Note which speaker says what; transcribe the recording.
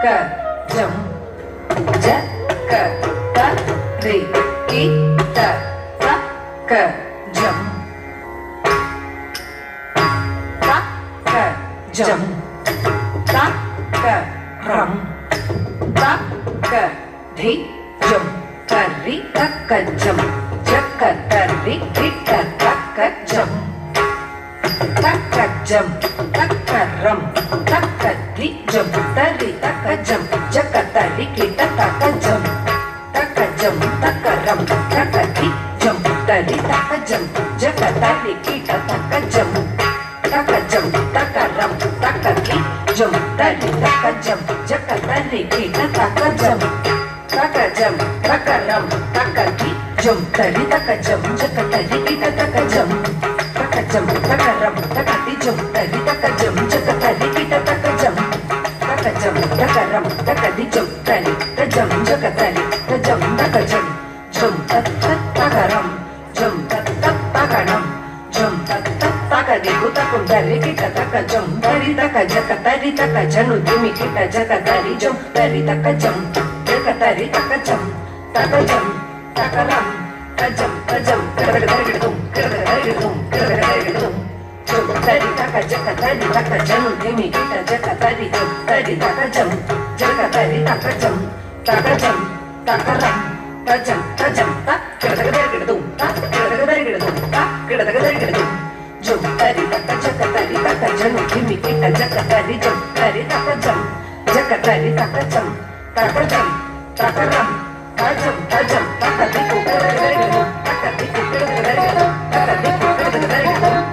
Speaker 1: க ஜம் ஜ க த ரி கி த த க ஜம் த க ஜம் த க ரம் த க தி ஜம் தரி த க ஜம் ஜ க தரி ரி த த க ஜம் த க ஜம் த க ரம் த க தி ஜம் தரி த க ஜம் ஜ க தரி கி த த க ஜம் த க ஜம் த க ரம் த க தி ஜம் தரி த க ஜம் ஜ க தரி கி த த க ஜம் த க ஜம் த க ரம் த க தி ஜம் தரி த க ஜம் ஜ க தரி கி த த க ஜம் த க ஜம் த க ரம் த க தி ஜம் தரி த க ஜம் ஜ க தரி கி த த க ஜம் த க ஜம் த க ரம் த க தி ஜம் தரி த க ஜம் ஜ க தரி கி த த க ஜம் த க ஜம் த க ரம் த க தி ஜம் தரி த ஜம் ஜ க தரி த ஜம் த க ஜம் ஜம் த த த க ரம் ஜம் த த த க ரம் ஜம் த த த க தி கு த கு தரி கி த த க ஜம் தரி த க ஜ க தரி த க ஜனு திமி கி த ஜ க தரி ஜம் தரி த க ஜம் ஜ க தரி த க ஜம் த க ஜம் த க ரம் த ஜம் த ஜம் க த க தரி கி தும் க த க தரி கி தும் க த க தரி கி தும் ஜம் தரி த க ஜ க தரி த க ஜனு திமி கி த ஜ க தரி ஜம் தரி த க ஜம் ஜ க தரி த க ஜம் த க ஜம் த க ரம் த ஜம் த ஜம் த க த க தரி கி தும் த க த க தரி கி தும் த க த க தரி கி தும் ஜம் தரி த க ஜ க தரி த க ஜனு திமி கி த ஜ க தரி ஜம் தரி த க ஜம் ஜ க தரி த க ஜம் த க ஜம் த க ரம் த ஜம் த ஜம் த க தி கு க த க தரி கி தும் த க தி கு க த க தரி கி தும் த க தி கு க த க தரி கி தும்